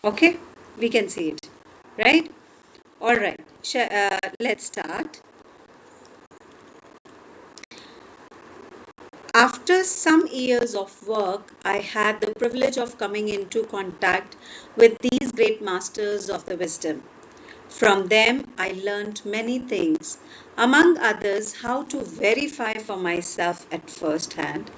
Okay, we can see it, right? All right, let's start. After some years of work, I had the privilege of coming into contact with these great masters of the wisdom. From them, I learned many things, among others, how to verify for myself at first hand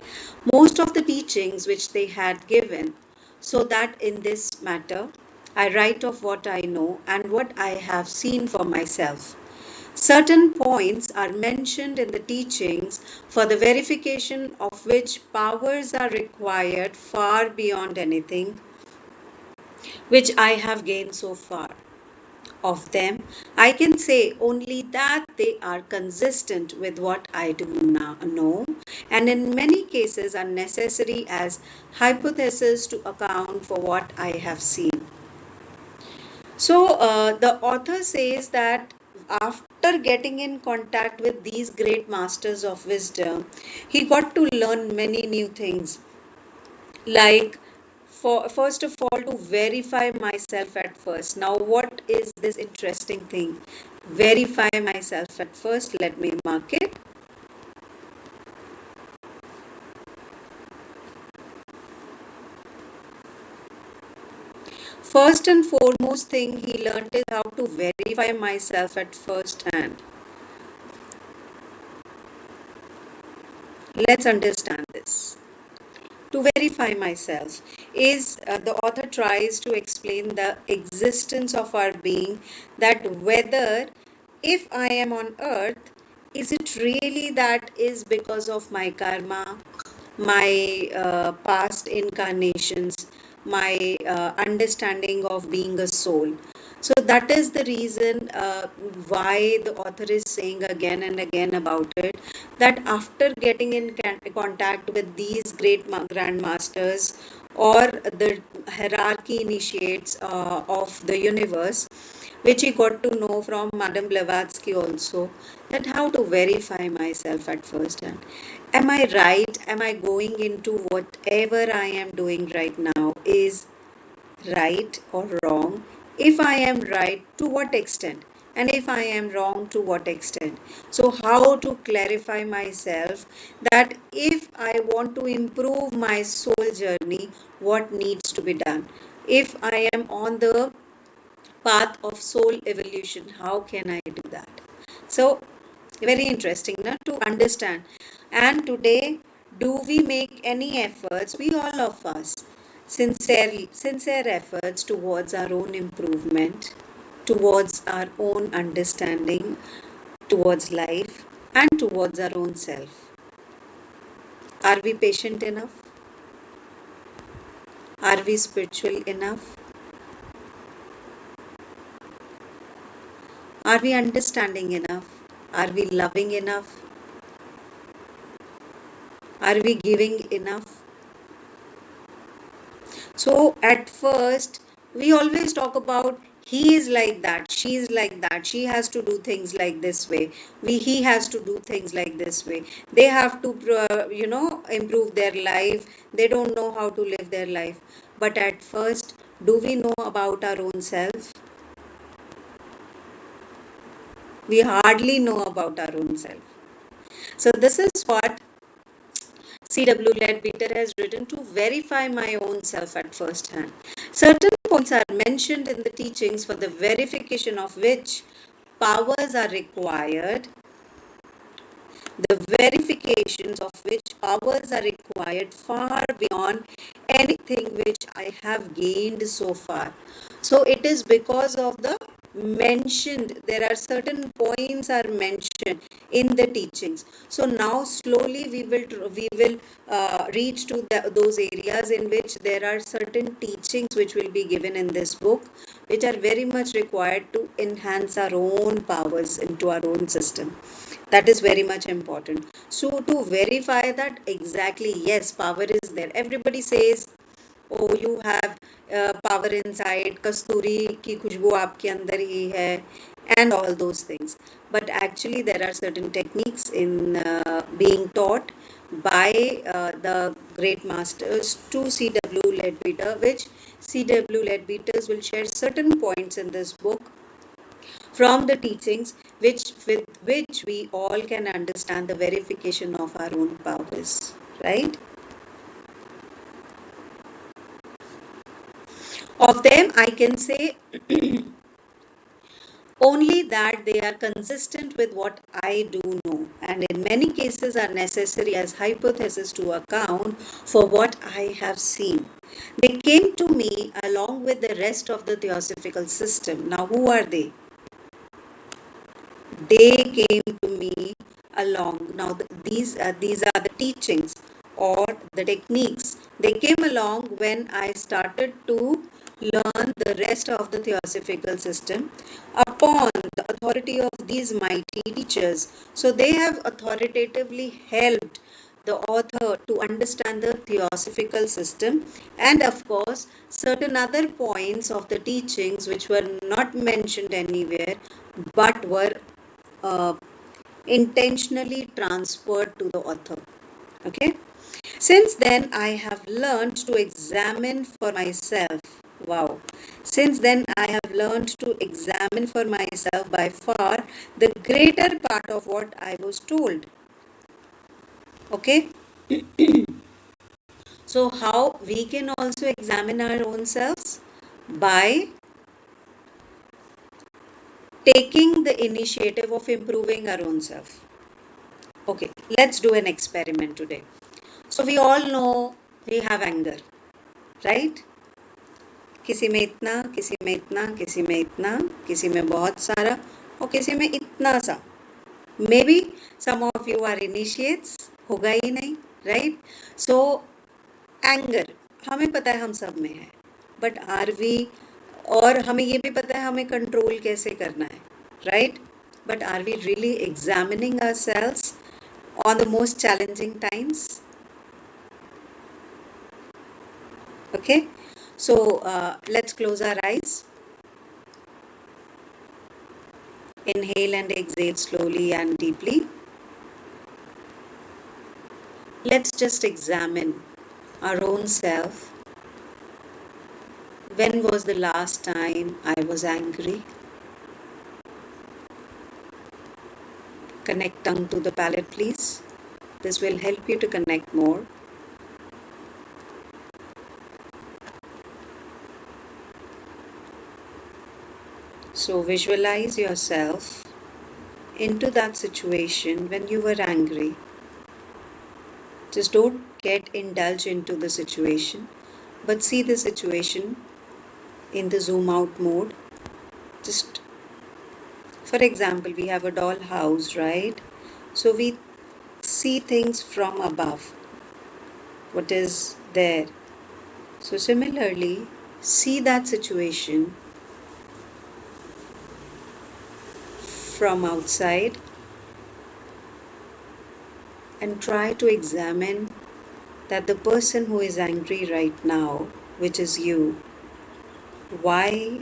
most of the teachings which they had given, so that in this matter, I write of what I know and what I have seen for myself. Certain points are mentioned in the teachings for the verification of which powers are required far beyond anything which I have gained so far. Of them, I can say only that they are consistent with what I do now know, and in many cases are necessary as hypotheses to account for what I have seen. So, the author says that after getting in contact with these great masters of wisdom, he got to learn many new things, like first of all, to verify myself at first. Now, what is this interesting thing? Verify myself at first. Let me mark it. First and foremost thing he learned is how to verify myself at first hand. Let's understand this. To verify myself is the author tries to explain the existence of our being, that whether if I am on earth, is it really that is because of my karma, my past incarnations, my understanding of being a soul. So that is the reason why the author is saying again and again about it, that after getting in contact with these great grandmasters or the hierarchy initiates of the universe, which he got to know from Madame Blavatsky also, that how to verify myself at first hand. Am I right? Am I going into whatever I am doing right now is right or wrong? If I am right, to what extent? And if I am wrong, to what extent? So, how to clarify myself that if I want to improve my soul journey, what needs to be done? If I am on the path of soul evolution, how can I do that? So, very interesting na, to understand. And today, do we make any efforts, we all of us, sincere efforts towards our own improvement, towards our own understanding, towards life, and towards our own self? Are we patient enough? Are we spiritual enough? Are we understanding enough? Are we loving enough? Are we giving enough? So at first, we always talk about he is like that, she is like that, she has to do things like this way, he has to do things like this way. They have to, improve their life. They don't know how to live their life. But at first, do we know about our own self? We hardly know about our own self. So this is what C.W. Leadbeater has written, to verify my own self at first hand. Certain points are mentioned in the teachings for the verification of which powers are required, the verifications of which powers are required far beyond anything which I have gained so far. So it is because of the mentioned, there are certain points are mentioned in the teachings. So now slowly we will reach to those areas in which there are certain teachings which will be given in this book, which are very much required to enhance our own powers into our own system. That is very much important. So to verify that exactly, yes, power is there. Everybody says, oh, you have power inside, kasturi ki khushbu aapke andar hi hai, and all those things. But actually there are certain techniques in being taught by the great masters to C.W. Leadbeater, which C.W. Leadbeater's will share certain points in this book from the teachings with which we all can understand the verification of our own powers, right? Of them, I can say only that they are consistent with what I do know, and in many cases are necessary as hypotheses to account for what I have seen. They came to me along with the rest of the Theosophical system. Now, who are they? They came to me along. Now, these are the teachings or the techniques. They came along when I started to learn the rest of the Theosophical system upon the authority of these mighty teachers. So they have authoritatively helped the author to understand the Theosophical system, and of course certain other points of the teachings which were not mentioned anywhere but were uh, intentionally transferred to the author. Okay. Since then, I have learned to examine for myself. Wow. Since then, I have learned to examine for myself by far the greater part of what I was told. Okay. So, how we can also examine our own selves? By taking the initiative of improving our own self. Okay, let's do an experiment today. So we all know we have anger, right? किसी में इतना, किसी में इतना, किसी में इतना, किसी में बहुत सारा और किसी में इतना सा. Maybe some of you are initiates, होगा ही नहीं, right? So anger, हमें पता है हम सब में है, but are we, और हमें ये भी पता है हमें control कैसे करना है, right? But are we really examining ourselves on the most challenging times? Okay, so let's close our eyes. Inhale and exhale slowly and deeply. Let's just examine our own self. When was the last time I was angry? Connect tongue to the palate, please. This will help you to connect more. So visualize yourself into that situation when you were angry. Just don't get indulged into the situation, but see the situation in the zoom out mode. Just, for example, we have a doll house, right? So we see things from above, what is there. So similarly, see that situation from outside and try to examine that the person who is angry right now, which is you, why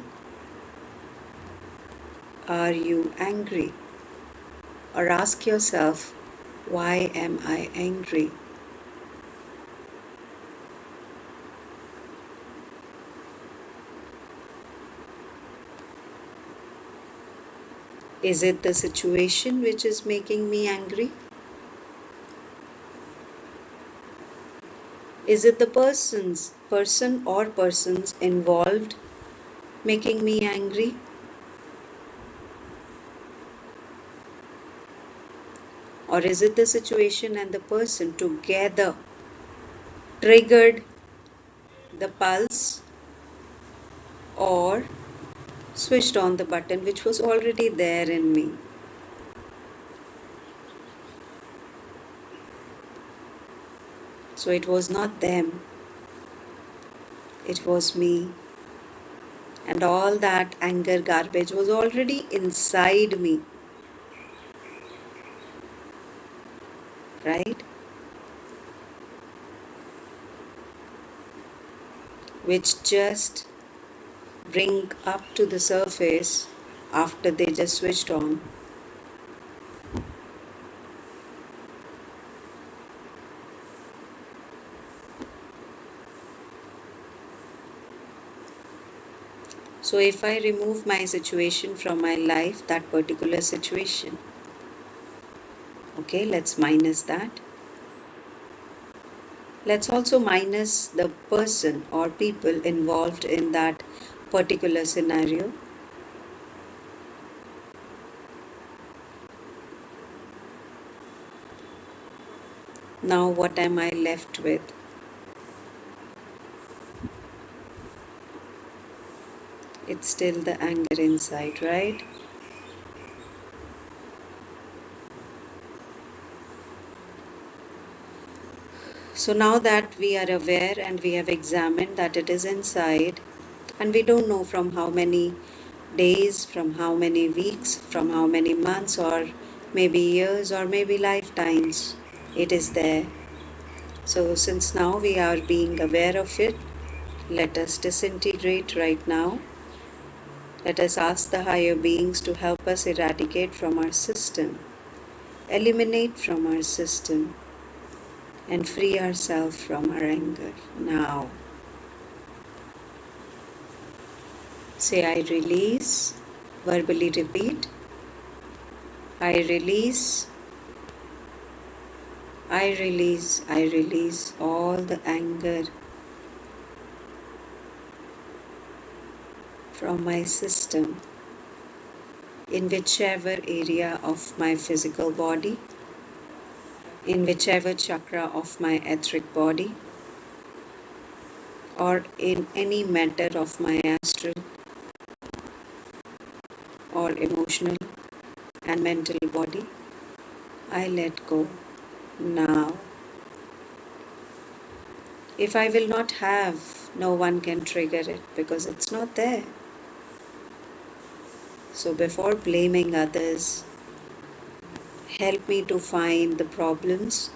are you angry? Or ask yourself, why am I angry? Is it the situation which is making me angry? Is it the person or persons involved making me angry? Or is it the situation and the person together triggered the pulse or switched on the button which was already there in me? So it was not them, it was me. And all that anger garbage was already inside me. Right? Which just bring up to the surface after they just switched on. So if I remove my situation from my life, that particular situation, okay, let's minus that. Let's also minus the person or people involved in that particular scenario. Now what am I left with? It's still the anger inside, right? So now that we are aware and we have examined that it is inside, and we don't know from how many days, from how many weeks, from how many months, or maybe years, or maybe lifetimes, it is there. So since now we are being aware of it, let us disintegrate right now. Let us ask the higher beings to help us eradicate from our system, eliminate from our system, and free ourselves from our anger now. Say, I release. Verbally repeat. I release. I release. I release all the anger from my system in whichever area of my physical body, in whichever chakra of my etheric body, or in any matter of my astral or emotional and mental body. I let go now. If I will not have, no one can trigger it because it's not there. So before blaming others, help me to find the problems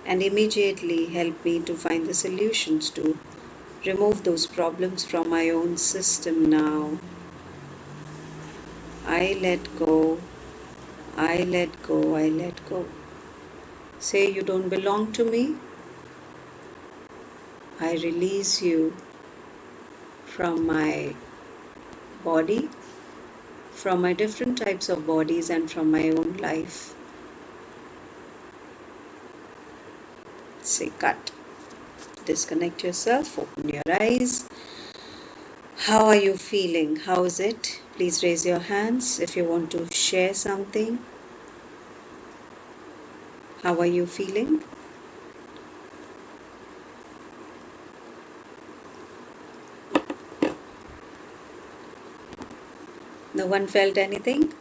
and immediately help me to find the solutions to remove those problems from my own system now. I let go. I let go. I let go. Say, you don't belong to me. I release you from my body, from my different types of bodies, and from my own life. Say, cut. Disconnect yourself, open your eyes. How are you feeling? How is it? Please raise your hands if you want to share something. How are you feeling? No one felt anything?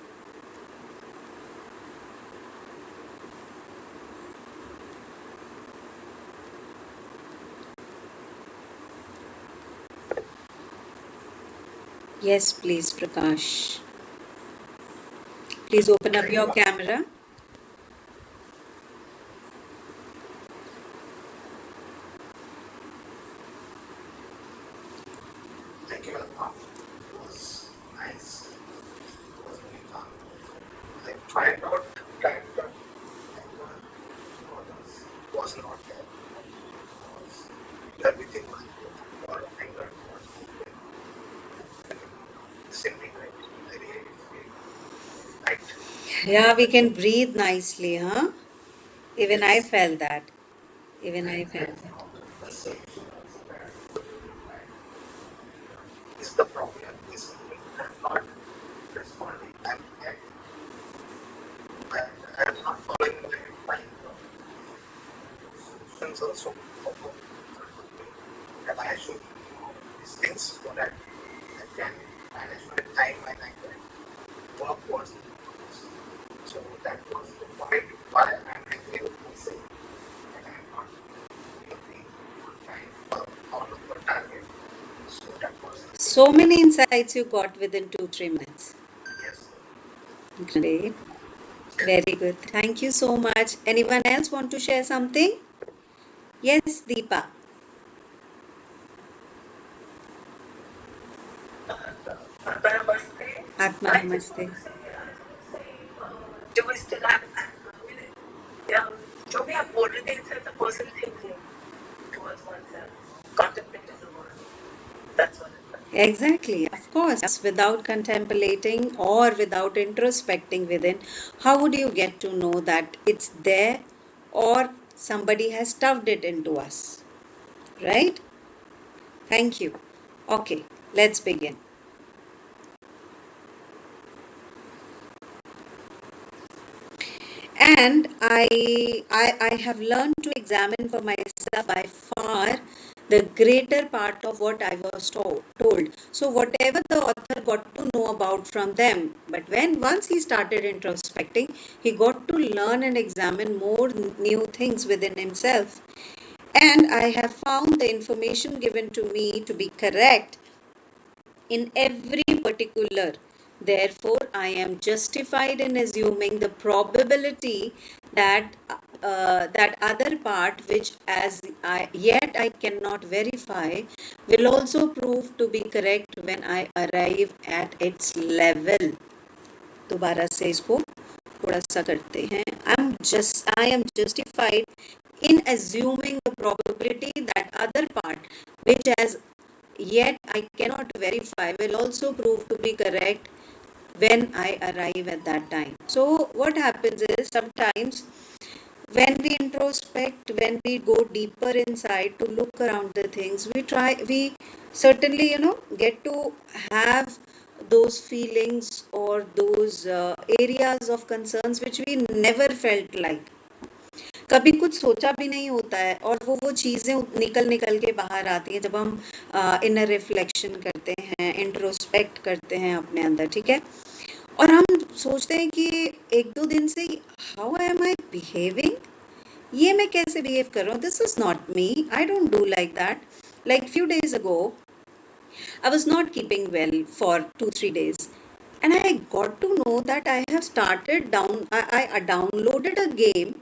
Yes, please, Prakash. Please open up your camera. Thank you, Alma. It was nice. It was really fun. I tried out that anger was not there. Was everything was good. Or anger was good. Simply right. I really feel right. Yeah, we can breathe nicely, huh? Even I felt that. Even I felt that. The solution also there. Is the problem is I'm not responding. I'm not following the line. Solutions also that I should know these things so that I can manage my time and I can work towards it. So that was the point why I'm angry with myself and I'm not really trying for all of the target. So that was the So many insights you got within 2-3 minutes. yes. Great. Very good. Thank you so much. Anyone else want to share something? Yes, Deepa. Atma Namaste. Do we still have yeah, जो भी आप बोल रहे थे, it's a personal thinking towards oneself, contemplating the world. That's what it was. Exactly, of course. Without contemplating or without introspecting within, how would you get to know that it's there or somebody has stuffed it into us? Right? Thank you. Okay, let's begin. And I have learned to examine for myself by far the greater part of what I was told. So whatever the author got to know about from them, but when once he started introspecting, he got to learn and examine more new things within himself. And I have found the information given to me to be correct in every particular. Therefore, I am justified in assuming the probability that that other part, which as yet I cannot verify, will also prove to be correct when I arrive at its level. दोबारा से इसको थोड़ा सा करते हैं. I am justified in assuming the probability that other part, which as yet I cannot verify, will also prove to be correct when I arrive at that time. So what happens is sometimes when we introspect, when we go deeper inside to look around the things, we certainly, get to have those feelings or those areas of concerns which we never felt like. कभी कुछ सोचा भी नहीं होता है और वो चीज़ें निकल निकल के बाहर आती हैं जब हम इनर रिफ्लेक्शन करते हैं, इंट्रोस्पेक्ट करते हैं अपने अंदर, ठीक है. और हम सोचते हैं कि एक दो दिन से हाउ एम आई बिहेविंग, ये मैं कैसे बिहेव कर रहा हूँ, this is not me, I don't do like that. Like few days ago, I was not keeping well for 2-3 days, and I got to know that I downloaded a game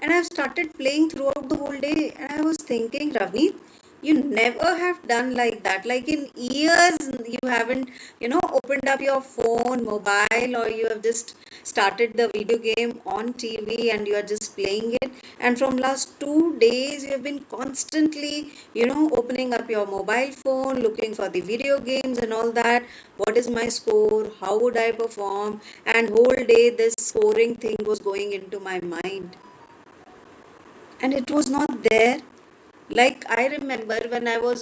and I've started playing throughout the whole day. And I was thinking, Ravneet, you never have done like that. Like in years, you haven't, opened up your phone, mobile, or you have just started the video game on TV and you are just playing it. And from last 2 days, you have been constantly, opening up your mobile phone, looking for the video games and all that. What is my score? How would I perform? And whole day, this scoring thing was going into my mind. And it was not there. Like I remember when I was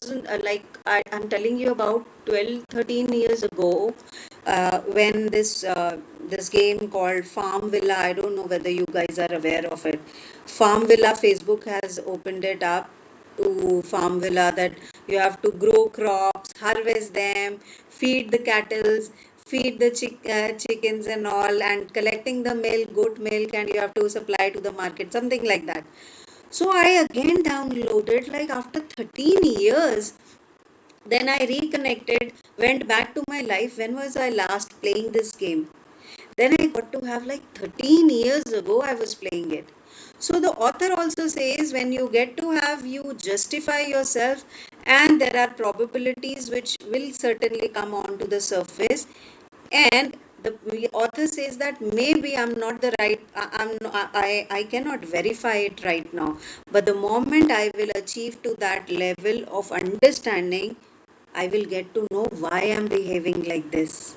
I'm telling you about 12-13 years ago, when this game called Farm Villa, I don't know whether you guys are aware of it. Farm Villa, Facebook has opened it up to Farm Villa, that you have to grow crops, harvest them, feed the cattle, feed the chickens and all, and collecting the milk, goat milk, and you have to supply to the market, something like that. So I again downloaded, like after 13 years. Then I reconnected, went back to my life. When was I last playing this game? Then I got to have, like 13 years ago I was playing it. So the author also says, when you get to have, you justify yourself, and there are probabilities which will certainly come onto the surface. And the author says that maybe I'm not the right, I cannot verify it right now, but the moment I will achieve to that level of understanding, I will get to know why I'm behaving like this.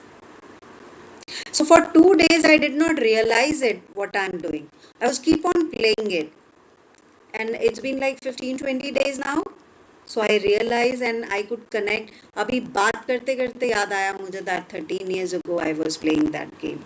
So for 2 days I did not realize it, what I'm doing. I was keep on playing it, and it's been like 15-20 days now. So I realized and I could connect. अभी बात करते करते याद आया मुझे that 13 years ago I was playing that game.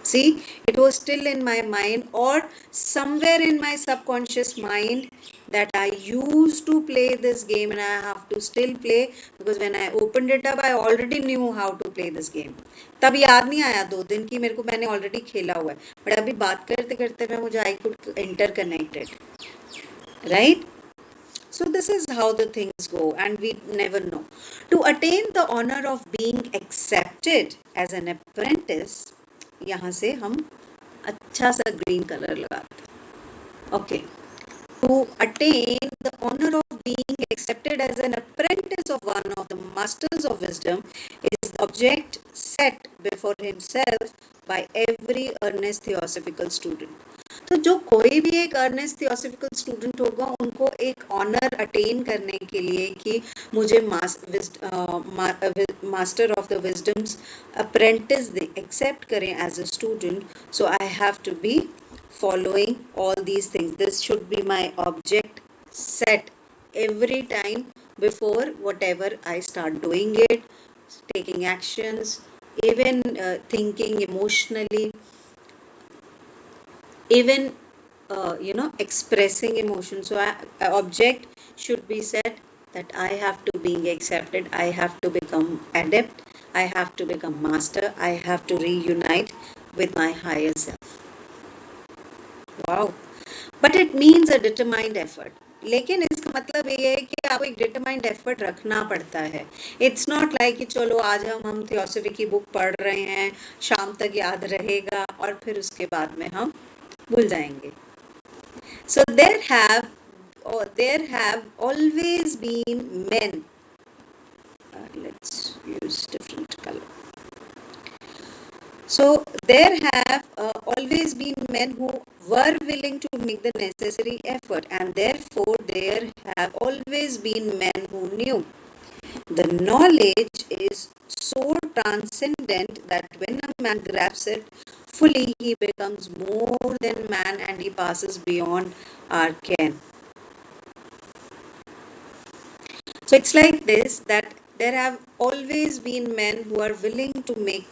See, it was still in my mind, or somewhere in my subconscious mind, that I used to play this game and I have to still play, because when I opened it up, I already knew how to play this game. तब याद नहीं आया 2 दिन की मेरे को, मैंने already खेला हुआ है. But अभी बात करते करते में मुझे I could interconnect it. Right? So this is how the things go, and we never know. To attain the honor of being accepted as an apprentice, यहाँ से हम अच्छा सा green color लगाते हैं. Okay. To attain the honor of being accepted as an apprentice of one of the masters of wisdom is the object set before himself by every earnest theosophical student. तो तो जो कोई भी एक Ernest theosophical student होगा उनको एक honour attain करने के लिए कि मुझे master of the wisdoms apprentice दे एक्सेप्ट करें as a student, so I have to be following all these things. This should be my object set every time before whatever I start doing it, taking actions, even thinking emotionally, even expressing emotion. So object should be set that I have to be accepted, I have to become adept, I have to become master, I have to reunite with my higher self. Wow. But it means a determined effort. लेकिन इसका मतलब ये है कि आपको एक determined effort रखना पड़ता है. इट्स नॉट लाइक कि चलो आज हम थियोसॉफी की बुक पढ़ रहे हैं, शाम तक याद रहेगा और फिर उसके बाद में हम भूल जाएंगे. So there have always been men. Let's use different color. So there have always been men who were willing to make the necessary effort, and therefore there have always been men who knew. The knowledge is so transcendent that when a man grasps it fully, he becomes more than man and he passes beyond our ken. So it's like this, that there have always been men who are willing to make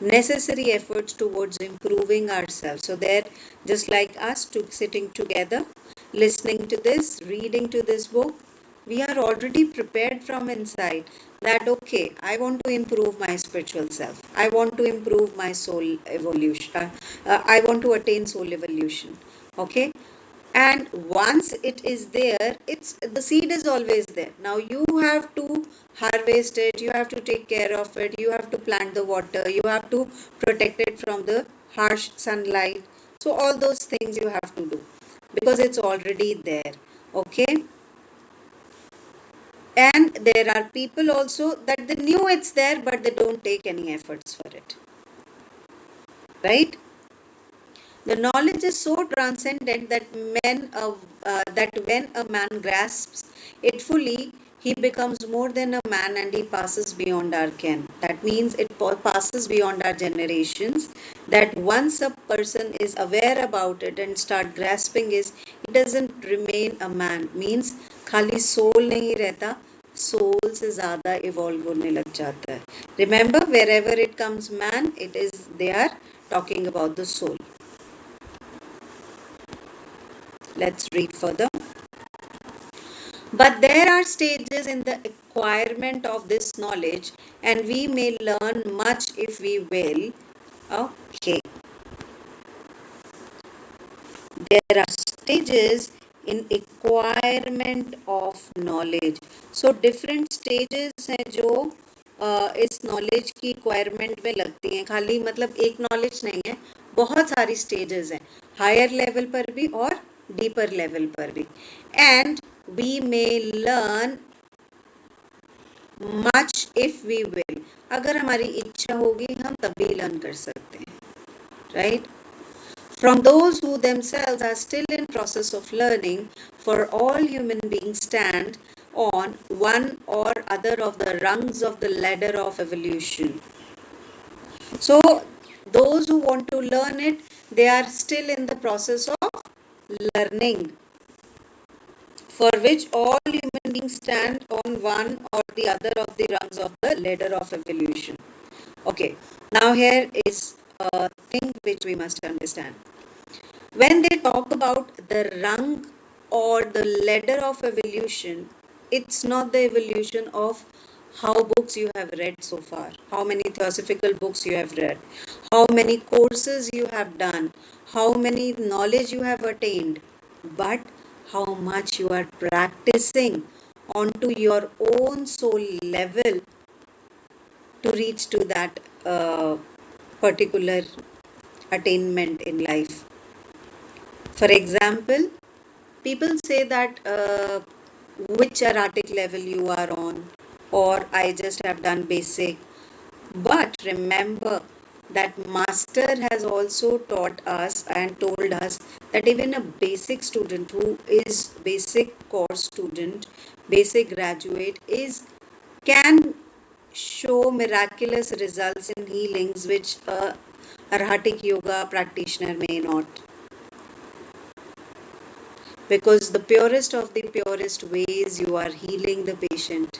necessary efforts towards improving ourselves. So they're just like us, sitting together, listening to this, reading to this book. We are already prepared from inside that, okay, I want to improve my spiritual self. I want to improve my soul evolution. I want to attain soul evolution. Okay. And once it is there, the seed is always there. Now you have to harvest it, you have to take care of it, you have to plant the water, you have to protect it from the harsh sunlight. So all those things you have to do because it's already there. Okay. And there are people also that they knew it's there, but they don't take any efforts for it. Right? The knowledge is so transcendent that when a man grasps it fully, he becomes more than a man and he passes beyond our ken. That means it passes beyond our generations. That once a person is aware about it and start grasping it, he doesn't remain a man. Means खाली soul नहीं रहता, soul से ज़्यादा evolve होने लग जाता है. Remember, wherever it comes man, they are talking about the soul. Let's read further. But there are stages in the acquirement of this knowledge, and we may learn much if we will. Okay. There are stages in acquirement of knowledge. So different stages हैं जो इस knowledge की acquirement में लगती हैं. खाली मतलब एक knowledge नहीं है, बहुत सारी stages हैं. Higher level पर भी और deeper level पर भी. And we may learn much if we will. अगर हमारी इच्छा होगी हम तभी learn कर सकते हैं. Right? From those who themselves are still in process of learning, for all human beings stand on one or other of the rungs of the ladder of evolution. So those who want to learn it, they are still in the process of learning, for which all human beings stand on one or the other of the rungs of the ladder of evolution. Okay, now here is a thing which we must understand. When they talk about the rung or the ladder of evolution, it's not the evolution of how books you have read so far, how many theosophical books you have read, how many courses you have done, how many knowledge you have attained, but how much you are practicing onto your own soul level to reach to that particular attainment in life. For example, people say that which erratic level you are on, or I just have done basic. But remember, that master has also taught us and told us that even a basic student who is basic course student, basic graduate is can show miraculous results in healings which a Arhatic yoga practitioner may not. Because the purest of the purest ways you are healing the patient.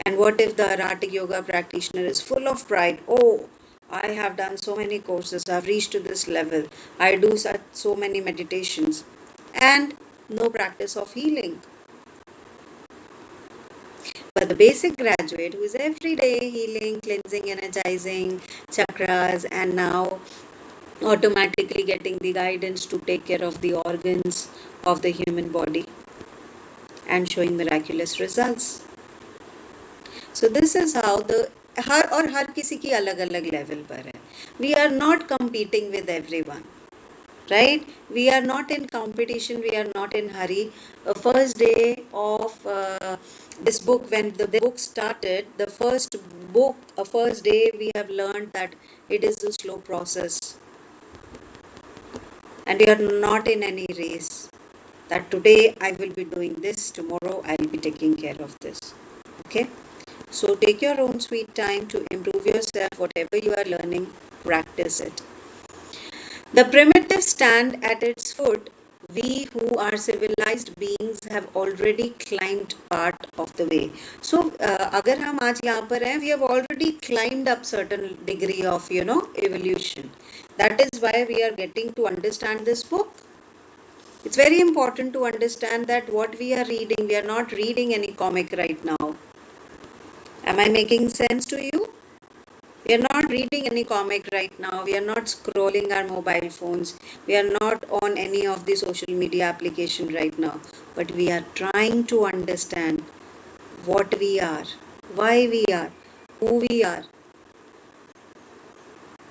And what if the Arhatic yoga practitioner is full of pride? Oh, I have done so many courses, I've reached to this level, I do so many meditations, and no practice of healing. But the basic graduate who is every day healing, cleansing, energizing chakras, and now automatically getting the guidance to take care of the organs of the human body and showing miraculous results. So this is how हर किसी की अलग अलग level पर है. We are not competing with everyone, right? We are not in competition. We are not in hurry. First day of this book, when the book started, the first day we have learned that it is a slow process, and we are not in any race. That today I will be doing this, tomorrow I will be taking care of this. Okay. So take your own sweet time to improve yourself. Whatever you are learning, practice it. The primitive stand at its foot. We who are civilized beings have already climbed part of the way. So अगर हम आज यहाँ पर हैं, we have already climbed up certain degree of evolution. That is why we are getting to understand this book. It's very important to understand that what we are reading, we are not reading any comic right now. Am I making sense to you? We are not reading any comic right now. We are not scrolling our mobile phones. We are not on any of the social media application right now. But we are trying to understand what we are, why we are, who we are,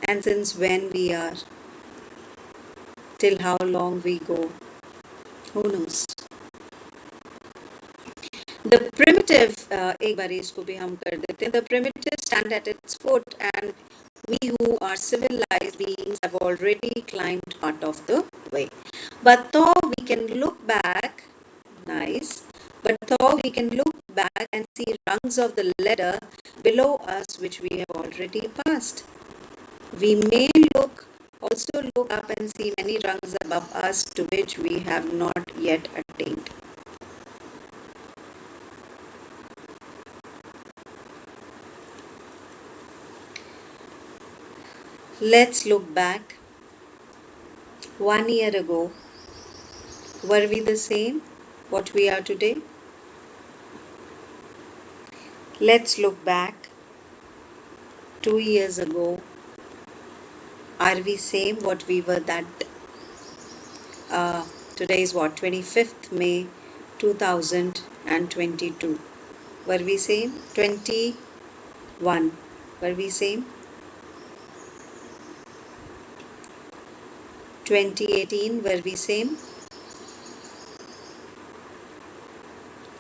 and since when we are, till how long we go. Who knows? The primitive, एक बार इसको भी हम कर देते हैं. The primitive stand at its foot, and we who are civilized beings have already climbed part of the way. But though we can look back, nice. But though we can look back and see rungs of the ladder below us, which we have already passed. We may also look up and see many rungs above us to which we have not yet attained. Let's look back. 1 year ago, were we the same what we are today? Let's look back. 2 years ago, are we same what we were that? Today is what? 25th May 2022. Were we same? 21. Were we same? 2018, were we same?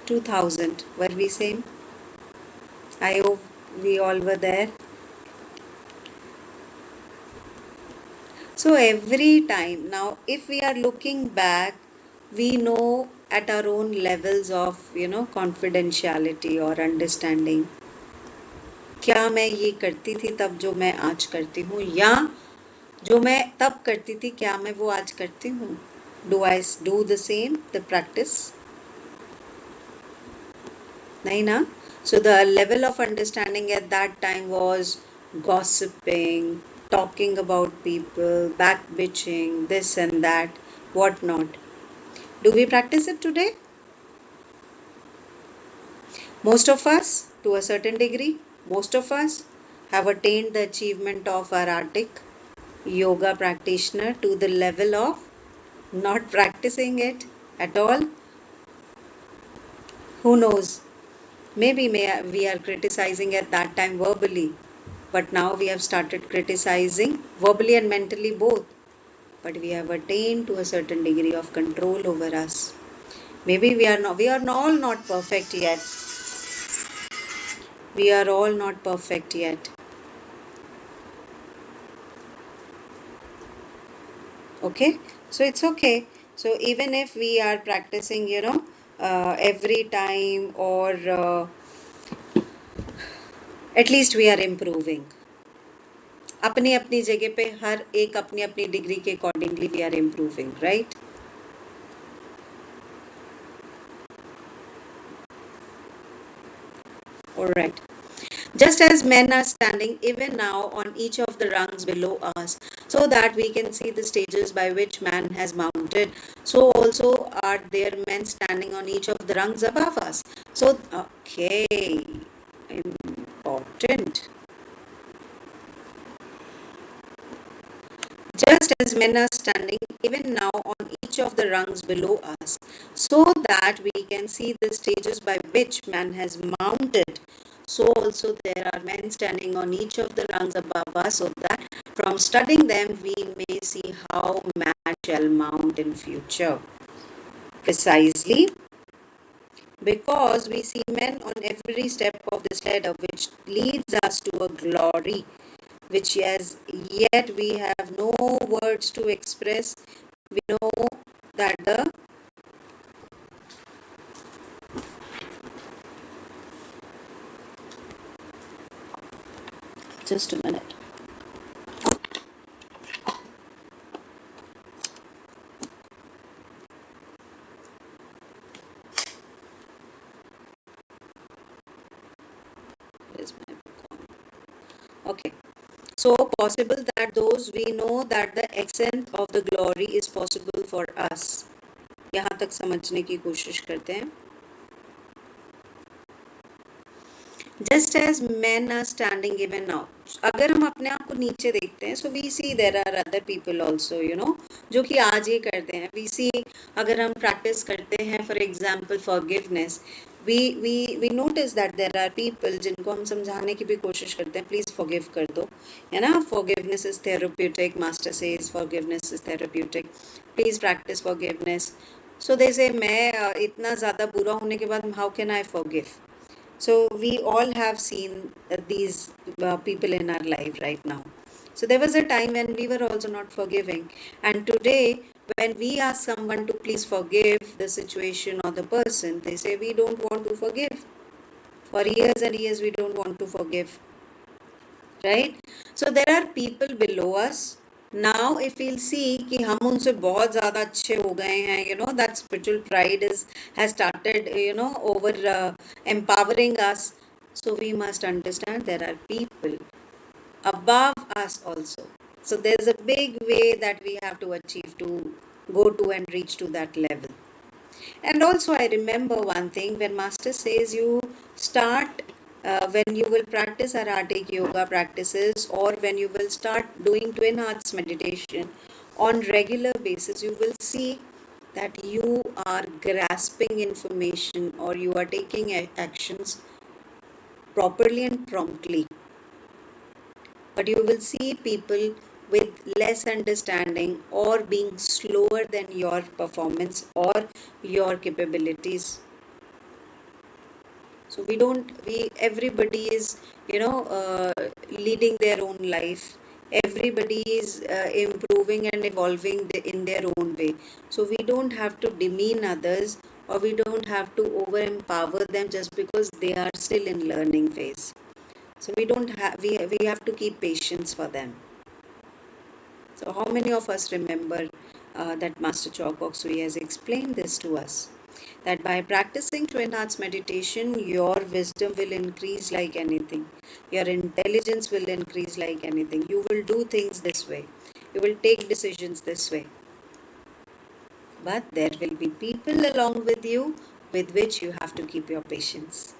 2000, were we same? I hope we all were there. So every time, now if we are looking back, we know at our own levels of, confidentiality or understanding. क्या मैं ये करती थी तब जो मैं आज करती हूँ, या जो मैं तब करती थी क्या मैं वो आज करती हूँ? Do I do the same, the practice? नहीं ना? So the level of understanding at that time was gossiping, talking about people, back bitching, this and that, what not. Do we practice it today? Most of us, to a certain degree, most of us have attained the achievement of our Arctic yoga practitioner to the level of not practicing it at all. Who knows? Maybe we are criticizing at that time verbally, but now we have started criticizing verbally and mentally both. But we have attained to a certain degree of control over us. Maybe we are all not perfect yet. We are all not perfect yet. Okay, so it's okay. So even if we are practicing, every time, or at least we are improving. अपनी अपनी जगह पे हर एक अपनी अपनी degree के accordingly we are improving, right? Alright. Just as men are standing even now on each of the rungs below us, so that we can see the stages by which man has mounted, so also are there men standing on each of the rungs above us. So, okay, important. Just as men are standing even now on each of the rungs below us, so that we can see the stages by which man has mounted, so also there are men standing on each of the rungs above us, so that from studying them we may see how man shall mount in future. Precisely because we see men on every step of this ladder which leads us to a glory which as yet we have no words to express. We know that just a minute. Where's my book? Okay. So possible that those we know that the extent of the glory is possible for us. यहाँ तक समझने की कोशिश करते हैं. Just as men are standing even now. अगर हम अपने आप को नीचे देखते हैं, so we see there are other people also, जो कि आज ये करते हैं. We see अगर हम practice करते हैं, for example forgiveness, we notice that there are people जिनको हम समझाने की भी कोशिश करते हैं, please forgive कर दो, है ना? Forgiveness is therapeutic. Master says forgiveness is therapeutic. Please practice forgiveness. So they say मैं इतना ज़्यादा बुरा होने के बाद how can I forgive? So we all have seen these people in our life right now. So there was a time when we were also not forgiving, and today when we ask someone to please forgive the situation or the person, they say we don't want to forgive. For years and years we don't want to forgive, right? So there are people below us. Now if we'll see कि हम उनसे बहुत ज़्यादा अच्छे हो गए हैं, that spiritual pride has started, over empowering us. So we must understand there are people above us also. So there's a big way that we have to achieve to go to and reach to that level. And also I remember one thing, when Master says you start when you will practice erratic yoga practices, or when you will start doing twin hearts meditation on regular basis, you will see that you are grasping information, or you are taking actions properly and promptly. But you will see people with less understanding or being slower than your performance or your capabilities. So everybody is, leading their own life. Everybody is improving and evolving in their own way. So we don't have to demean others, or we don't have to over empower them just because they are still in learning phase. So we have to keep patience for them. So how many of us remember that Master Chokwok Sui has explained this to us? That by practicing twin hearts meditation, your wisdom will increase like anything. Your intelligence will increase like anything. You will do things this way. You will take decisions this way. But there will be people along with you with which you have to keep your patience.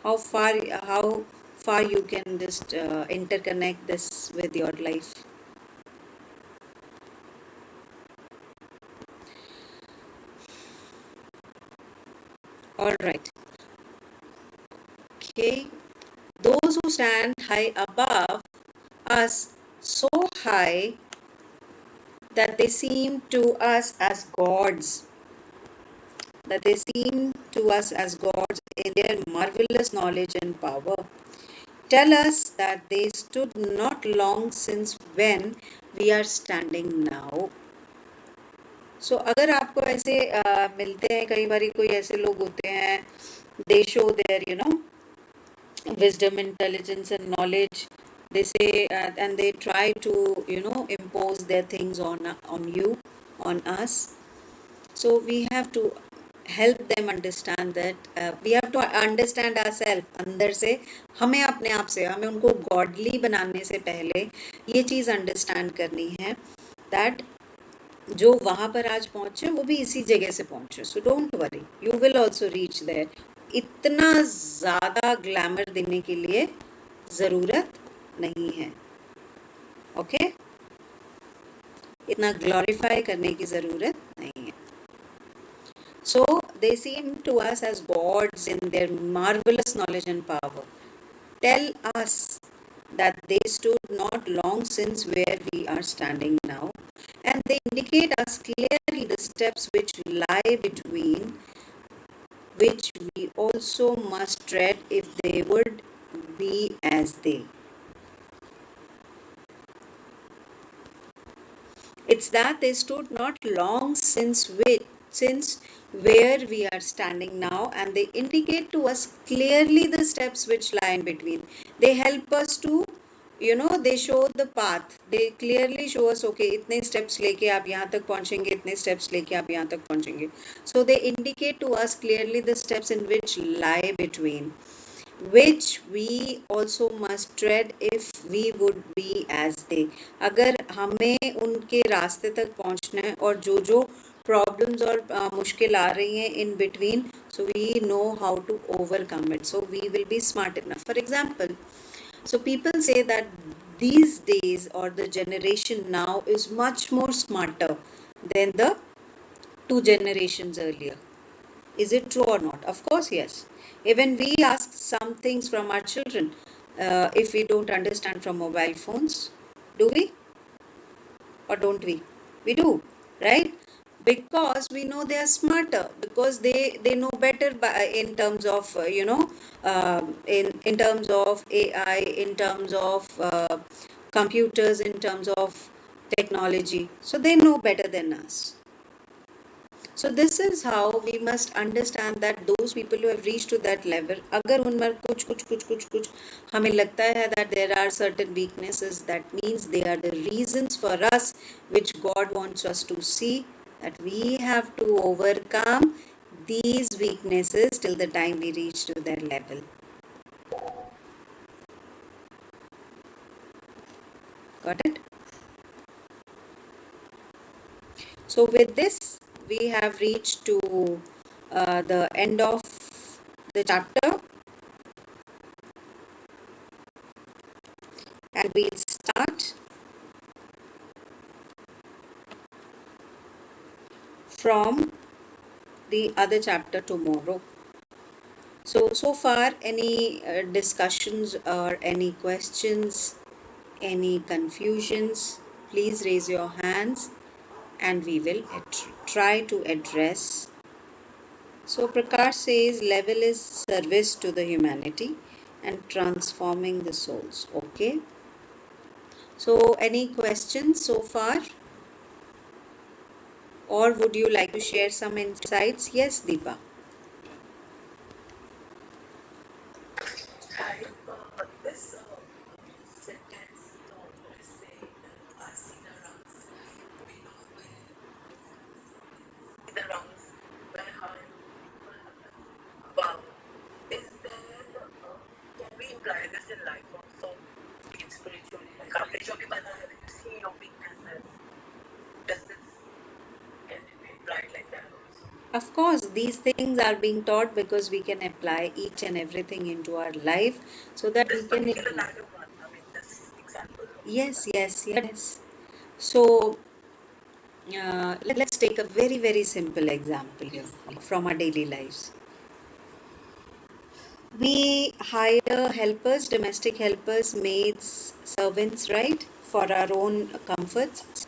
How far you can just interconnect this with your life? All right. Okay. Those who stand high above us, so high that they seem to us as gods, in their marvelous knowledge and power, tell us that they stood not long since when we are standing now. So अगर आपको ऐसे मिलते हैं, कई बारी कोई ऐसे लोग होते हैं, they show their wisdom, intelligence and knowledge, they say and they try to impose their things on you, on us. So we have to help them understand that we have to understand ourselves. अंदर से हमें अपने आप से, हमें उनको godly बनाने से पहले ये चीज़ understand करनी है that जो वहाँ पर आज पहुँचे वो भी इसी जगह से पहुँचे. So don't worry, you will also reach there. इतना ज़्यादा ग्लैमर देने के लिए ज़रूरत नहीं है. ओके, इतना ग्लोरीफाई करने की ज़रूरत नहीं है. So they seem to us as gods in their marvelous knowledge and power. Tell us that they stood not long since where we are standing now, and they indicate us clearly the steps which lie between, which we also must tread if they would be as they. It's that they stood not long since where we are standing now, and they indicate to us clearly the steps which lie in between. They help us to, they show the path. They clearly show us, okay, इतने steps लेके आप यहाँ तक पहुँचेंगे, इतने steps लेके आप यहाँ तक पहुँचेंगे. So they indicate to us clearly the steps in which lie between, which we also must tread if we would be as they. अगर हमें उनके रास्ते तक पहुँचना है और जो problems और मुश्किल आ रही हैं in between, so we know how to overcome it. So we will be smart enough. For example, so people say that these days or the generation now is much more smarter than the 2 generations earlier. Is it true or not? Of course, yes. Even we ask some things from our children if we don't understand from mobile phones. Do we? Or don't we? We do, right? Because we know they are smarter, because they know better in terms of in terms of AI, in terms of computers, in terms of technology. So they know better than us. So this is how we must understand that those people who have reached to that level, अगर उनमें कुछ हमें लगता है that there are certain weaknesses, that means they are the reasons for us which God wants us to see, that we have to overcome these weaknesses till the time we reach to their level. Got it? So with this, we have reached to the end of the chapter, and we'll start from the other chapter tomorrow. So far, any discussions or any questions, any confusions, please raise your hands and we will try to address. So Prakash says level is service to the humanity and transforming the souls. Okay. So any questions so far? Or would you like to share some insights? Yes, Deepa. This sentence is saying that I see the rungs. We know where the rungs, where how wow. Is there, can we imply this in life also? In spiritually, like आपने जो भी बताया, you see your weaknesses. Does this can it be implied like that also? Of course, these things are being taught because we can apply each and everything into our life, so that This we can. particular line of one, I mean, this example. Yes. So let's take a very, very simple example here from our daily lives. We hire helpers, domestic helpers, maids, servants, right? For our own comforts.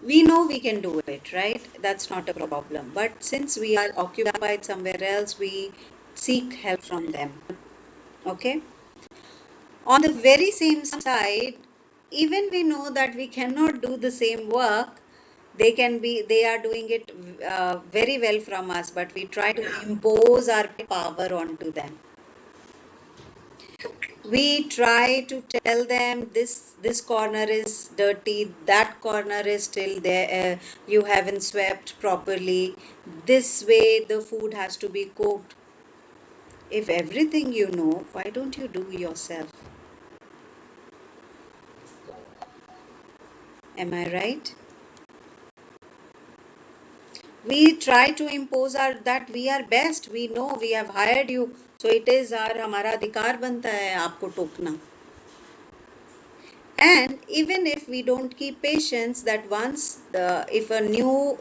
We know we can do it, right? That's not a problem. But since we are occupied somewhere else, we seek help from them. Okay? On the very same side, even we know that we cannot do the same work, they are doing it very well from us, but we try to impose our power onto them. We try to tell them this corner is dirty, that corner is still there, you haven't swept properly, this way the food has to be cooked. If everything you know, why don't you do yourself? Am I right? We try to impose our that we are best, we know, we have hired you, so it is our हमारा अधिकार बनता है आपको टोकना. And even if we don't keep patience, that once if a new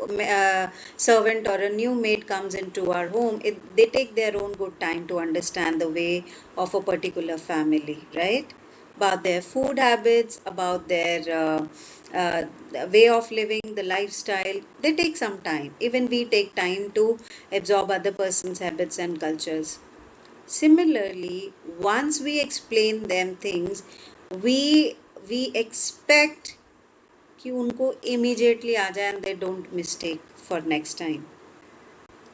servant or a new maid comes into our home, they take their own good time to understand the way of a particular family, right? About their food habits, about their uh, way of living, the lifestyle. They take some time. Even we take time to absorb other person's habits and cultures. Similarly, once we explain them things, we we expect कि उनको immediately आ जाए and they don't mistake for next time,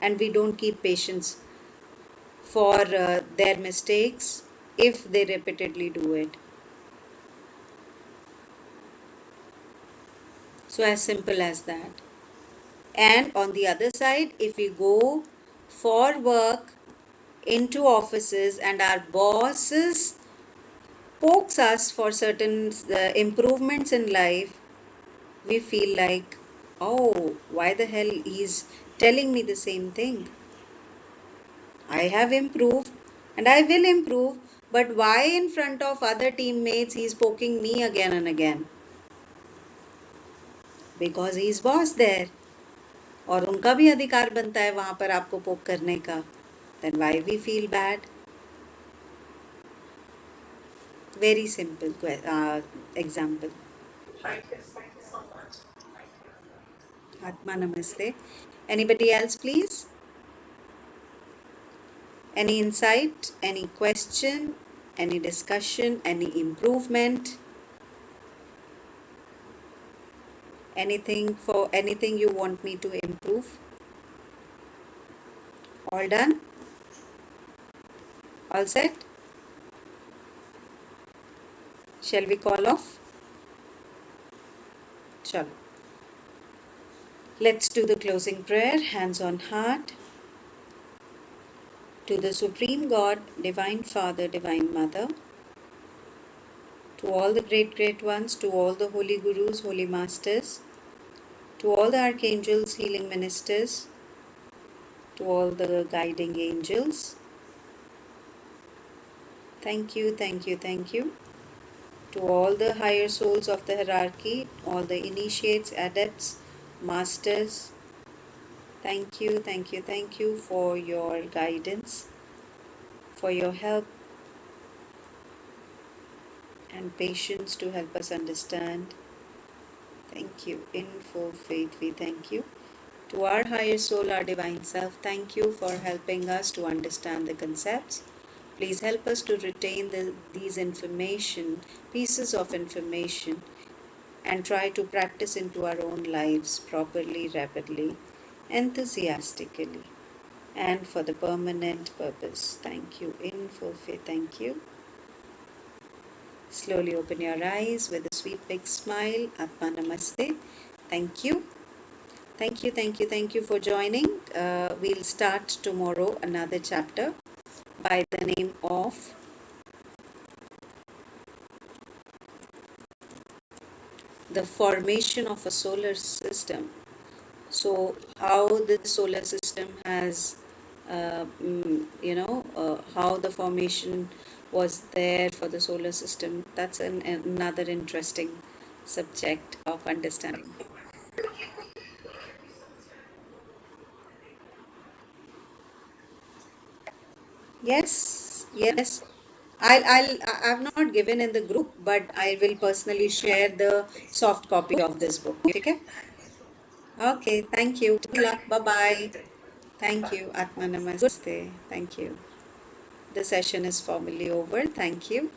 and we don't keep patience for their mistakes if they repeatedly do it. So as simple as that. And on the other side, if we go for work into offices and our bosses pokes us for certain improvements in life, we feel like, oh, why the hell he's telling me the same thing? I have improved and I will improve, but why in front of other teammates he's poking me again and again? Because he's boss there. और उनका भी अधिकार बनता है वहां पर आपको पोक करने का. Then why we feel bad? Very simple example. Thank you so much. Atma Namaste. Anybody else, please? Any insight, any question, any discussion, any improvement? Anything you want me to improve? All done? All set? Shall we call off? Chalo. Let's do the closing prayer, hands on heart. To the Supreme God, Divine Father, Divine Mother, to all the great ones, to all the holy gurus, holy masters, to all the archangels, healing ministers, to all the guiding angels. Thank you, thank you, thank you. To all the higher souls of the hierarchy, all the initiates, adepts, masters, thank you, thank you, thank you for your guidance, for your help and patience to help us understand. Thank you. In full faith, we thank you. To our higher soul, our divine self, thank you for helping us to understand the concepts. Please help us to retain these pieces of information, and try to practice into our own lives properly, rapidly, enthusiastically, and for the permanent purpose. Thank you. In full faith, thank you. Slowly open your eyes with a sweet big smile. Atma Namaste. Thank you. Thank you, thank you, thank you for joining. We'll start tomorrow another chapter by the name of the formation of a solar system. So how the solar system has, how the formation was there for the solar system. That's another interesting subject of understanding. Yes, yes. I've not given in the group, but I will personally share the soft copy of this book. Okay? Okay, thank you. Good luck. Bye-bye. Thank you. Atma Namaste. Thank you. The session is formally over. Thank you.